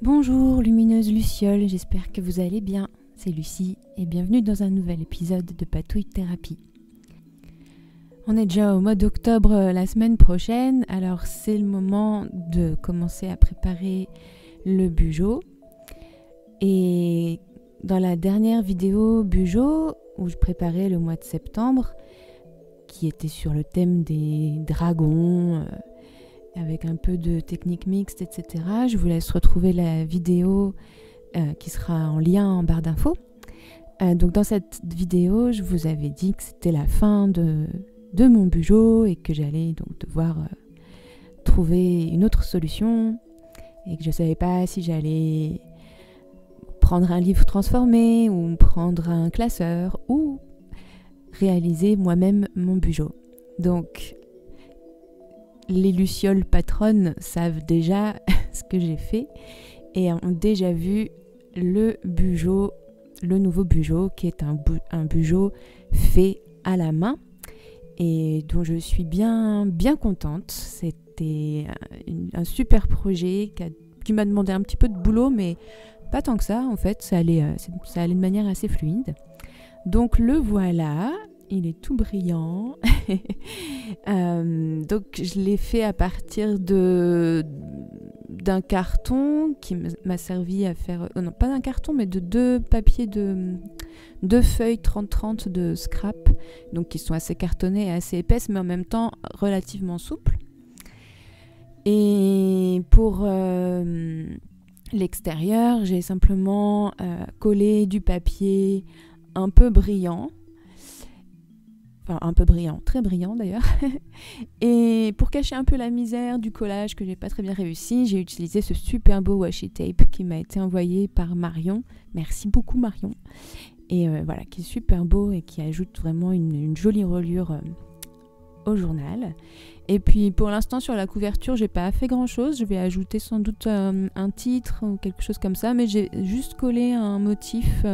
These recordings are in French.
Bonjour lumineuse Luciole, j'espère que vous allez bien. C'est Lucie et bienvenue dans un nouvel épisode de Patouille Thérapie. On est déjà au mois d'octobre la semaine prochaine, alors c'est le moment de commencer à préparer le Bujo. Et dans la dernière vidéo Bujo, où je préparais le mois de septembre, qui était sur le thème des dragons, avec un peu de technique mixte, etc. Je vous laisse retrouver la vidéo qui sera en lien en barre d'infos. Donc dans cette vidéo, je vous avais dit que c'était la fin de mon Bujo et que j'allais donc devoir trouver une autre solution et que je ne savais pas si j'allais prendre un livre transformé ou prendre un classeur ou réaliser moi-même mon Bujo. Donc les lucioles patronnes savent déjà ce que j'ai fait et ont déjà vu le Bujo, le nouveau Bujo qui est un Bujo fait à la main et dont je suis bien contente. C'était un super projet qui m'a demandé un petit peu de boulot, mais pas tant que ça en fait, ça allait de manière assez fluide. Donc le voilà. Il est tout brillant. Donc je l'ai fait à partir d'un carton qui m'a servi à faire... non, pas d'un carton, mais de deux papiers deux feuilles 30-30 de scrap, donc qui sont assez cartonnées et assez épaisses, mais en même temps relativement souples. Et pour l'extérieur, j'ai simplement collé du papier un peu brillant. Enfin, un peu brillant, très brillant d'ailleurs. Et pour cacher un peu la misère du collage que j'ai pas très bien réussi, j'ai utilisé ce super beau washi tape qui m'a été envoyé par Marion. Merci beaucoup Marion. Et voilà, qui est super beau et qui ajoute vraiment une jolie reliure au journal. Et puis pour l'instant sur la couverture, j'ai pas fait grand chose. Je vais ajouter sans doute un titre ou quelque chose comme ça, mais j'ai juste collé un motif.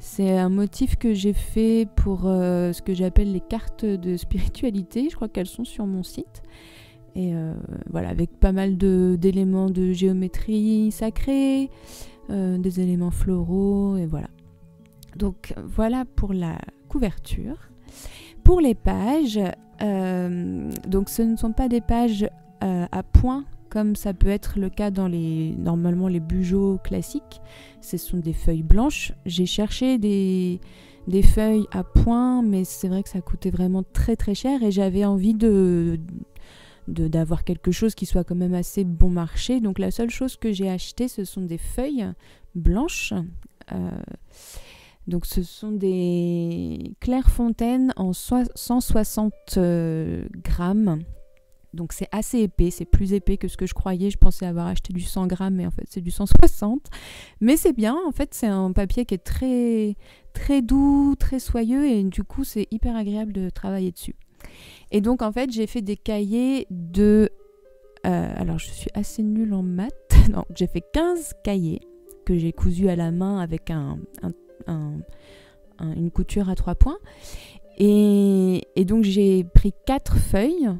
C'est un motif que j'ai fait pour ce que j'appelle les cartes de spiritualité. Je crois qu'elles sont sur mon site. Et voilà, avec pas mal d'éléments de géométrie sacrée, des éléments floraux, et voilà. Donc voilà pour la couverture. Pour les pages, donc ce ne sont pas des pages à points, comme ça peut être le cas dans normalement les Bujo classiques. Ce sont des feuilles blanches. J'ai cherché des feuilles à points, mais c'est vrai que ça coûtait vraiment très très cher et j'avais envie d'avoir quelque chose qui soit quand même assez bon marché. Donc la seule chose que j'ai acheté, ce sont des feuilles blanches. Donc ce sont des Clairefontaine en 160 grammes. Donc c'est assez épais, c'est plus épais que ce que je croyais. Je pensais avoir acheté du 100 grammes, mais en fait c'est du 160. Mais c'est bien, en fait c'est un papier qui est très, très doux, très soyeux et du coup c'est hyper agréable de travailler dessus. Et donc en fait j'ai fait des cahiers alors je suis assez nulle en maths. Non, j'ai fait 15 cahiers que j'ai cousus à la main avec une couture à 3 points. Et donc j'ai pris 4 feuilles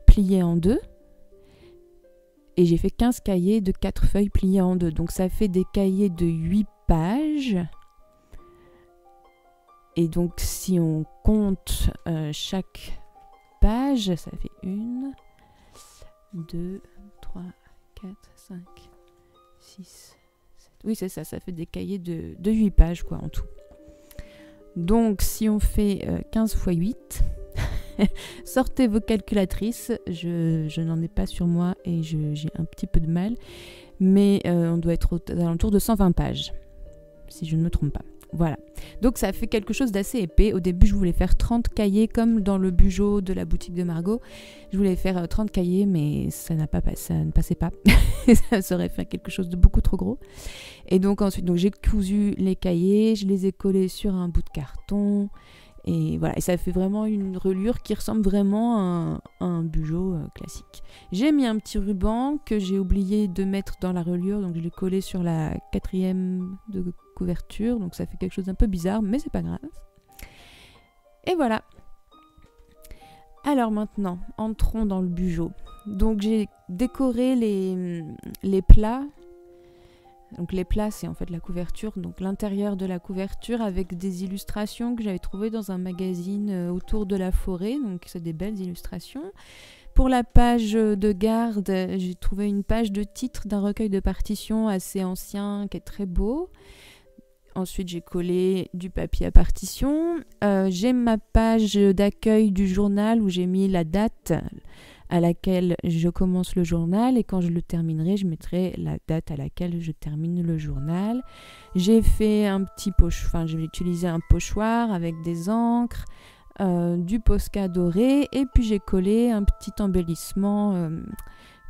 pliées en deux et j'ai fait 15 cahiers de 4 feuilles pliées en deux. Donc ça fait des cahiers de 8 pages. Et donc si on compte chaque page, ça fait 1, 2, 3, 4, 5, 6, 7. Oui, c'est ça, ça fait des cahiers de 8 pages quoi en tout. Donc si on fait 15 x 8, sortez vos calculatrices, je n'en ai pas sur moi et j'ai un petit peu de mal, mais on doit être aux alentours de 120 pages, si je ne me trompe pas. Voilà, donc ça fait quelque chose d'assez épais. Au début je voulais faire 30 cahiers comme dans le Bujo de la boutique de Margot. Je voulais faire 30 cahiers mais ça ne passait pas. Ça serait fait quelque chose de beaucoup trop gros. Et donc ensuite j'ai cousu les cahiers, je les ai collés sur un bout de carton. Et voilà, et ça fait vraiment une reliure qui ressemble vraiment à un Bujo classique. J'ai mis un petit ruban que j'ai oublié de mettre dans la reliure, donc je l'ai collé sur la 4e de couverture, donc ça fait quelque chose d'un peu bizarre, mais c'est pas grave. Et voilà. Alors maintenant, entrons dans le Bujo. Donc j'ai décoré les plats Donc les plats, c'est en fait la couverture, donc l'intérieur de la couverture avec des illustrations que j'avais trouvées dans un magazine autour de la forêt, donc c'est des belles illustrations. Pour la page de garde, j'ai trouvé une page de titre d'un recueil de partitions assez ancien qui est très beau. Ensuite, j'ai collé du papier à partition. J'ai ma page d'accueil du journal où j'ai mis la date à laquelle je commence le journal et quand je le terminerai, je mettrai la date à laquelle je termine le journal. J'ai fait un petit j'ai utilisé un pochoir avec des encres, du Posca doré et puis j'ai collé un petit embellissement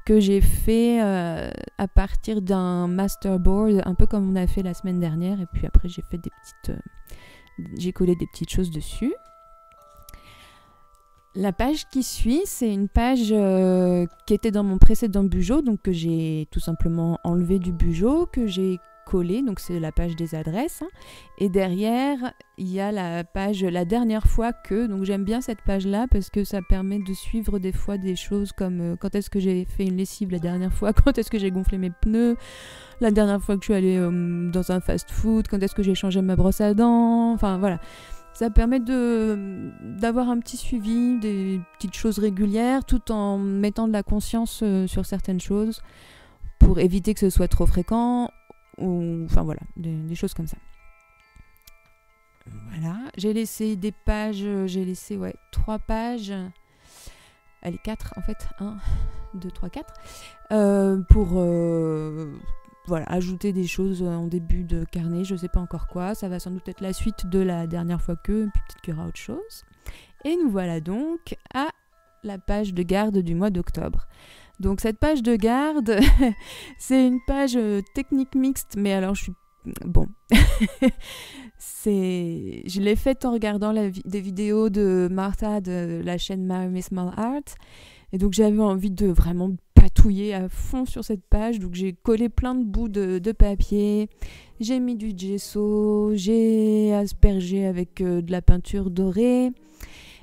que j'ai fait à partir d'un masterboard, un peu comme on a fait la semaine dernière, et puis après j'ai collé des petites choses dessus. La page qui suit, c'est une page qui était dans mon précédent Bujo, donc que j'ai tout simplement enlevé du Bujo, que j'ai collé, donc c'est la page des adresses. Hein. Et derrière, il y a la page la dernière fois que, donc j'aime bien cette page-là parce que ça permet de suivre des fois des choses comme quand est-ce que j'ai fait une lessive la dernière fois, quand est-ce que j'ai gonflé mes pneus, la dernière fois que je suis allée dans un fast-food, quand est-ce que j'ai changé ma brosse à dents, enfin voilà. Ça permet d'avoir un petit suivi, des petites choses régulières, tout en mettant de la conscience sur certaines choses pour éviter que ce soit trop fréquent, ou enfin voilà, des choses comme ça. Voilà, j'ai laissé des pages, 3 pages, allez 4 en fait, 1, 2, 3, 4, pour voilà, ajouter des choses en début de carnet, je ne sais pas encore quoi, ça va sans doute être la suite de la dernière fois que, puis peut-être qu'il y aura autre chose. Et nous voilà donc à la page de garde du mois d'octobre. Donc cette page de garde, c'est une page technique mixte, mais alors je suis... Bon, je l'ai faite en regardant des vidéos de Martha de la chaîne My Small Art, et donc j'avais envie de vraiment patouiller à fond sur cette page, donc j'ai collé plein de bouts de papier, j'ai mis du gesso, j'ai aspergé avec de la peinture dorée,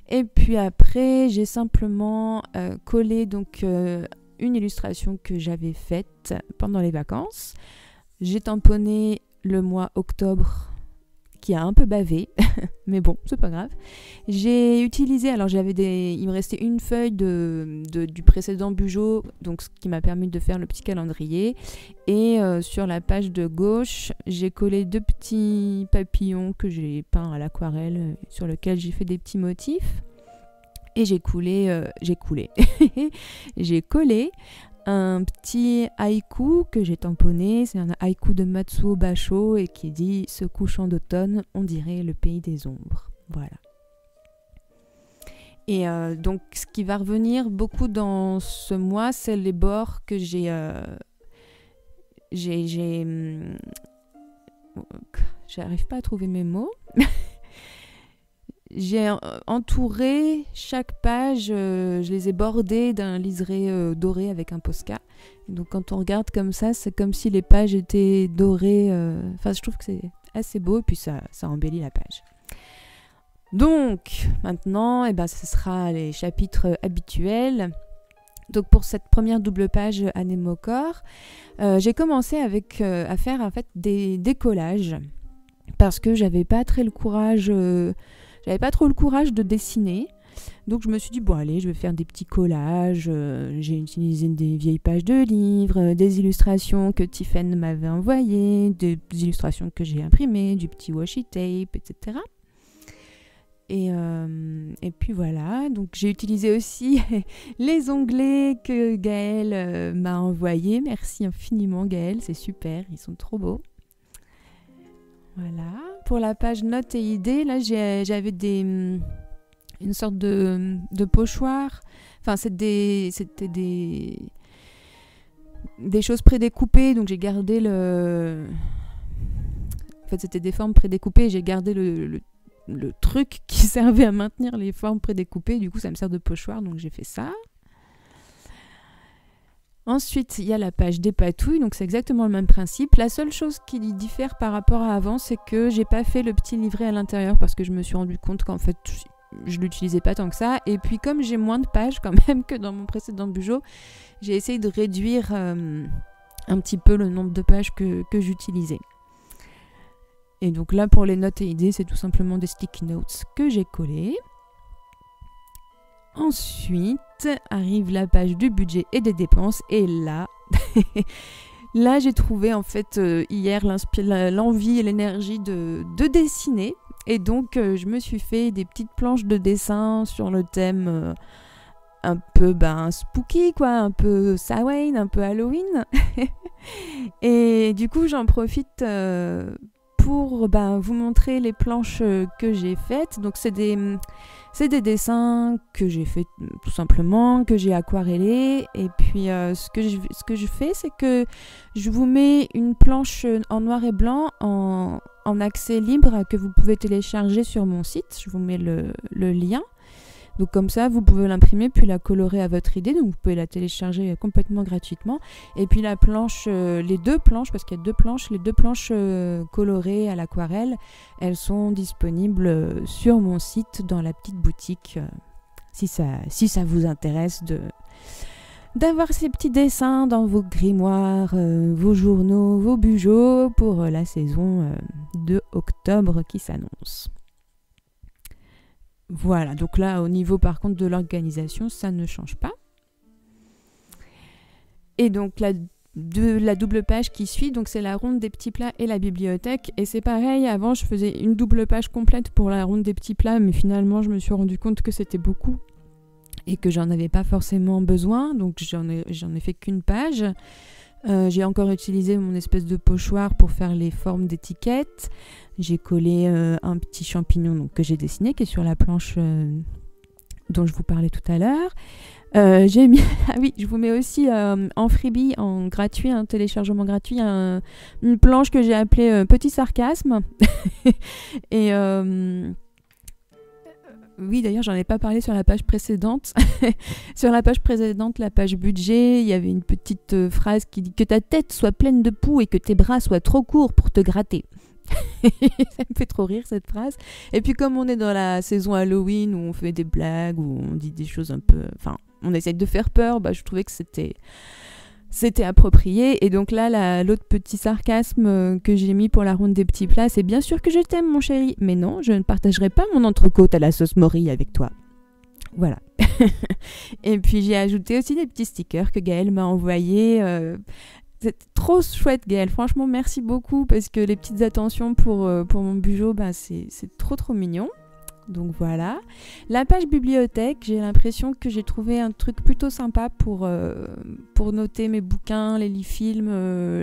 et puis après j'ai simplement collé donc une illustration que j'avais faite pendant les vacances. J'ai tamponné le mois octobre qui a un peu bavé, mais bon, c'est pas grave. J'ai utilisé, alors il me restait une feuille du précédent Bujo, donc ce qui m'a permis de faire le petit calendrier. Et sur la page de gauche, j'ai collé 2 petits papillons que j'ai peints à l'aquarelle, sur lesquels j'ai fait des petits motifs. Et j'ai collé un petit haïku que j'ai tamponné. C'est un haïku de Matsuo Basho et qui dit « Ce couchant d'automne, on dirait le pays des ombres ». Voilà. Et donc, ce qui va revenir beaucoup dans ce mois, c'est les bords que j'arrive pas à trouver mes mots. J'ai entouré chaque page, je les ai bordées d'un liseré doré avec un Posca. Donc quand on regarde comme ça, c'est comme si les pages étaient dorées. Enfin, je trouve que c'est assez beau et puis ça embellit la page. Donc maintenant, ce sera les chapitres habituels. Donc pour cette première double page Anémocor, j'ai commencé à faire en fait des collages parce que j'avais pas trop le courage de dessiner. Donc je me suis dit, bon allez, je vais faire des petits collages. J'ai utilisé des vieilles pages de livres, des illustrations que Tiffen m'avait envoyées, des illustrations que j'ai imprimées, du petit washi tape, etc. Et puis voilà, donc j'ai utilisé aussi les onglets que Gaëlle m'a envoyés. Merci infiniment Gaëlle, c'est super, ils sont trop beaux. Voilà, pour la page notes et idées, là j'avais une sorte de pochoir. Enfin, c'était des choses prédécoupées, donc j'ai gardé En fait, c'était des formes prédécoupées, j'ai gardé le truc qui servait à maintenir les formes prédécoupées, du coup ça me sert de pochoir, donc j'ai fait ça. Ensuite, il y a la page des patouilles, donc c'est exactement le même principe. La seule chose qui diffère par rapport à avant, c'est que j'ai pas fait le petit livret à l'intérieur parce que je me suis rendu compte qu'en fait, je l'utilisais pas tant que ça. Et puis comme j'ai moins de pages quand même que dans mon précédent Bujo, j'ai essayé de réduire un petit peu le nombre de pages que j'utilisais. Et donc là, pour les notes et idées, c'est tout simplement des sticky notes que j'ai collées. Ensuite, arrive la page du budget et des dépenses. Et là, là j'ai trouvé en fait hier l'envie et l'énergie de dessiner. Et donc, je me suis fait des petites planches de dessin sur le thème un peu spooky, quoi, un peu Samhain, un peu Halloween. Et du coup, j'en profite pour vous montrer les planches que j'ai faites. Donc, c'est des dessins que j'ai fait tout simplement, que j'ai aquarellés. Et puis, ce que je fais, c'est que je vous mets une planche en noir et blanc en accès libre que vous pouvez télécharger sur mon site. Je vous mets le lien. Donc comme ça, vous pouvez l'imprimer puis la colorer à votre idée. Donc vous pouvez la télécharger complètement gratuitement. Et puis la planche, les deux planches, parce qu'il y a les deux planches colorées à l'aquarelle, elles sont disponibles sur mon site dans la petite boutique. Si ça vous intéresse d'avoir ces petits dessins dans vos grimoires, vos journaux, vos bujots pour la saison de octobre qui s'annonce. Voilà, donc là, au niveau par contre de l'organisation, ça ne change pas. Et donc la double page qui suit, donc c'est la ronde des petits plats et la bibliothèque. Et c'est pareil, avant je faisais une double page complète pour la ronde des petits plats, mais finalement je me suis rendu compte que c'était beaucoup et que j'en avais pas forcément besoin, donc j'en ai fait qu'une page. J'ai encore utilisé mon espèce de pochoir pour faire les formes d'étiquettes. J'ai collé un petit champignon donc, que j'ai dessiné, qui est sur la planche dont je vous parlais tout à l'heure. J'ai mis... Ah oui, je vous mets aussi en freebie, en gratuit, un téléchargement gratuit, une planche que j'ai appelée Petit Sarcasme. Et... Oui, d'ailleurs, j'en ai pas parlé sur la page précédente. Sur la page précédente, la page budget, il y avait une petite phrase qui dit que ta tête soit pleine de poux et que tes bras soient trop courts pour te gratter. Ça me fait trop rire cette phrase. Et puis comme on est dans la saison Halloween où on fait des blagues, où on dit des choses un peu... Enfin, on essaye de faire peur, je trouvais que c'était approprié. Et donc là, l'autre petit sarcasme que j'ai mis pour la ronde des petits plats, c'est bien sûr que je t'aime mon chéri, mais non, je ne partagerai pas mon entrecôte à la sauce morille avec toi. Voilà. Et puis j'ai ajouté aussi des petits stickers que Gaëlle m'a envoyés. C'est trop chouette Gaëlle, franchement merci beaucoup parce que les petites attentions pour mon bujot, c'est trop mignon. Donc voilà. La page bibliothèque, j'ai l'impression que j'ai trouvé un truc plutôt sympa pour noter mes bouquins, les films,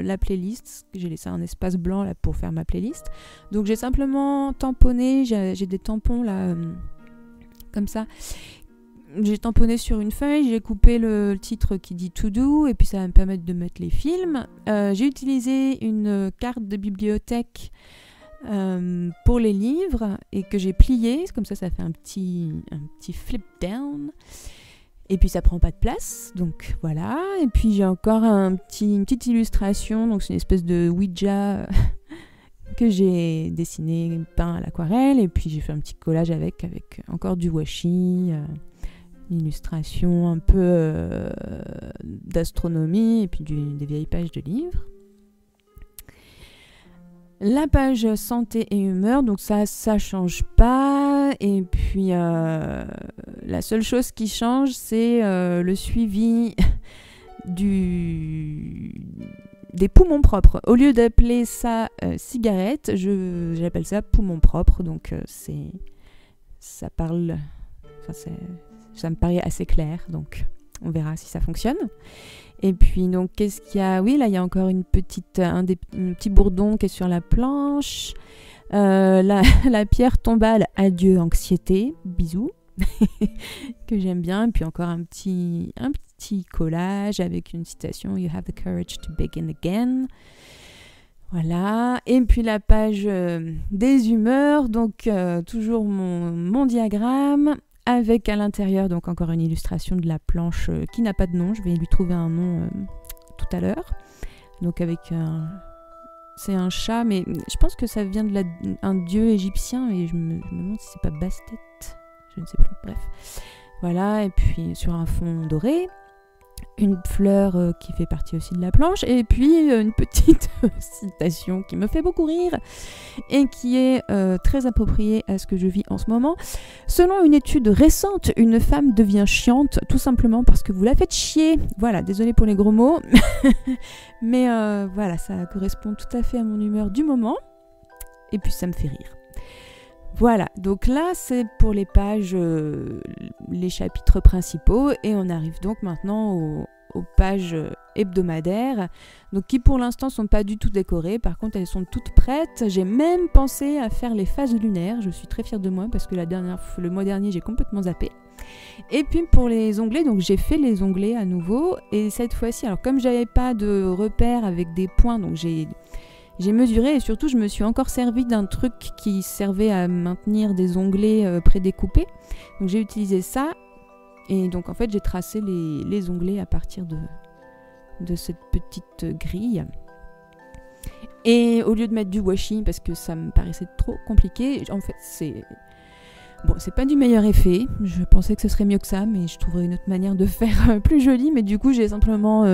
la playlist. J'ai laissé un espace blanc là pour faire ma playlist. Donc j'ai simplement tamponné, j'ai des tampons là, comme ça. J'ai tamponné sur une feuille, j'ai coupé le titre qui dit To Do et puis ça va me permettre de mettre les films. J'ai utilisé une carte de bibliothèque pour les livres et que j'ai plié, comme ça fait un petit flip down et puis ça prend pas de place, donc voilà. Et puis j'ai encore une petite illustration, donc c'est une espèce de Ouija que j'ai dessiné, peint à l'aquarelle, et puis j'ai fait un petit collage avec encore du washi, une illustration un peu d'astronomie et puis des vieilles pages de livres. La page santé et humeur, donc ça change pas. Et puis la seule chose qui change, c'est le suivi des poumons propres. Au lieu d'appeler ça cigarette, j'appelle ça poumons propres. Donc ça me paraît assez clair. Donc on verra si ça fonctionne. Et puis, donc, qu'est-ce qu'il y a ? Oui, là, il y a encore un petit bourdon qui est sur la planche. La pierre tombale, adieu anxiété, bisous, que j'aime bien. Et puis encore un petit collage avec une citation, You have the courage to begin again. Voilà. Et puis la page des humeurs, donc toujours mon diagramme. Avec à l'intérieur, donc encore une illustration de la planche qui n'a pas de nom. Je vais lui trouver un nom tout à l'heure. Donc c'est un chat, mais je pense que ça vient un dieu égyptien et je me demande si c'est pas Bastet. Je ne sais plus, bref. Voilà, et puis sur un fond doré. une fleur qui fait partie aussi de la planche, et puis une petite citation qui me fait beaucoup rire et qui est très appropriée à ce que je vis en ce moment. Selon une étude récente, une femme devient chiante tout simplement parce que vous la faites chier. Voilà, désolée pour les gros mots, mais voilà, ça correspond tout à fait à mon humeur du moment, et puis ça me fait rire. Voilà, donc là c'est pour les pages, les chapitres principaux, et on arrive donc maintenant aux pages hebdomadaires, donc qui pour l'instant sont pas du tout décorées, par contre elles sont toutes prêtes. J'ai même pensé à faire les phases lunaires, je suis très fière de moi parce que le mois dernier j'ai complètement zappé. Et puis pour les onglets, donc j'ai fait les onglets à nouveau, et cette fois-ci, alors comme j'avais pas de repères avec des points, donc j'ai mesuré, et surtout je me suis encore servi d'un truc qui servait à maintenir des onglets prédécoupés. Donc j'ai utilisé ça, et donc en fait j'ai tracé les onglets à partir de cette petite grille. Et au lieu de mettre du washi, parce que ça me paraissait trop compliqué, en fait c'est pas du meilleur effet. Je pensais que ce serait mieux que ça, mais je trouverais une autre manière de faire plus joli. Mais du coup j'ai simplement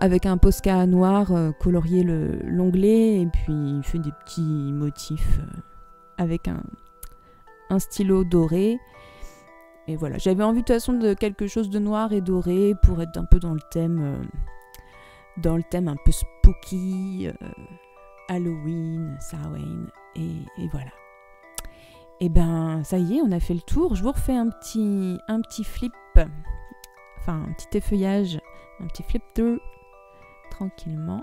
avec un Posca noir, colorier l'onglet, et puis fait des petits motifs avec un stylo doré. Et voilà, j'avais envie de toute façon de quelque chose de noir et doré pour être un peu dans le thème un peu spooky, Halloween, Samhain, et voilà. Et ben ça y est, on a fait le tour. Je vous refais un petit flip, enfin un petit effeuillage, un petit flip through tranquillement.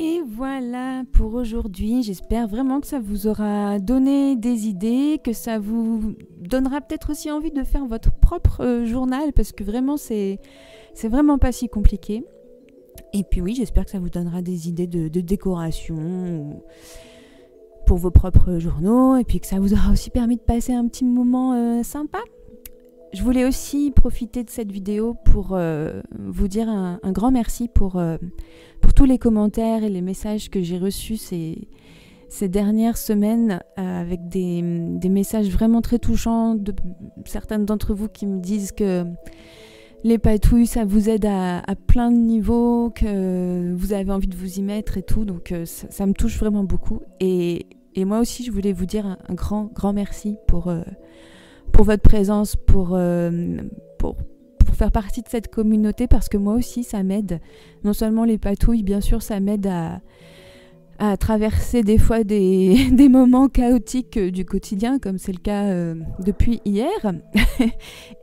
Et voilà pour aujourd'hui. J'espère vraiment que ça vous aura donné des idées, que ça vous donnera peut-être aussi envie de faire votre propre journal, parce que vraiment c'est vraiment pas si compliqué. Et puis oui, j'espère que ça vous donnera des idées de décoration pour vos propres journaux, et puis que ça vous aura aussi permis de passer un petit moment sympa. Je voulais aussi profiter de cette vidéo pour vous dire un grand merci pour tous les commentaires et les messages que j'ai reçus ces dernières semaines, avec des messages vraiment très touchants de certaines d'entre vous qui me disent que les patouilles, ça vous aide à plein de niveaux, que vous avez envie de vous y mettre et tout. Donc ça me touche vraiment beaucoup. Et moi aussi, je voulais vous dire un grand merci pour votre présence, pour faire partie de cette communauté, parce que moi aussi ça m'aide. Non seulement les patouilles, bien sûr, ça m'aide à traverser des fois des moments chaotiques du quotidien, comme c'est le cas depuis hier.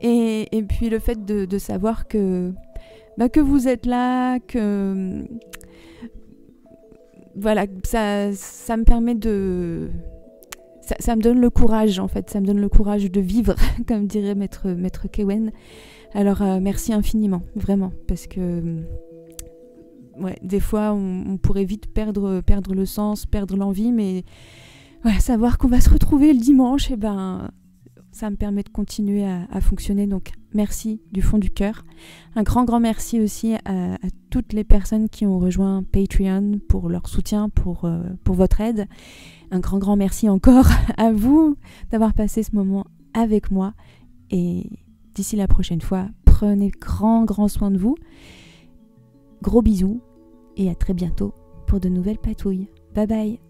et puis le fait de savoir que vous êtes là, que voilà, ça me permet de... Ça me donne le courage, en fait. Ça me donne le courage de vivre, comme dirait Maître Kewen. Alors, merci infiniment, vraiment. Parce que, ouais, des fois, on pourrait vite perdre le sens, perdre l'envie. Mais voilà, savoir qu'on va se retrouver le dimanche, et ben, ça me permet de continuer à fonctionner. Donc, merci du fond du cœur. Un grand merci aussi à toutes les personnes qui ont rejoint Patreon pour leur soutien, pour votre aide. Un grand merci encore à vous d'avoir passé ce moment avec moi. Et d'ici la prochaine fois, prenez grand soin de vous. Gros bisous et à très bientôt pour de nouvelles patouilles. Bye bye.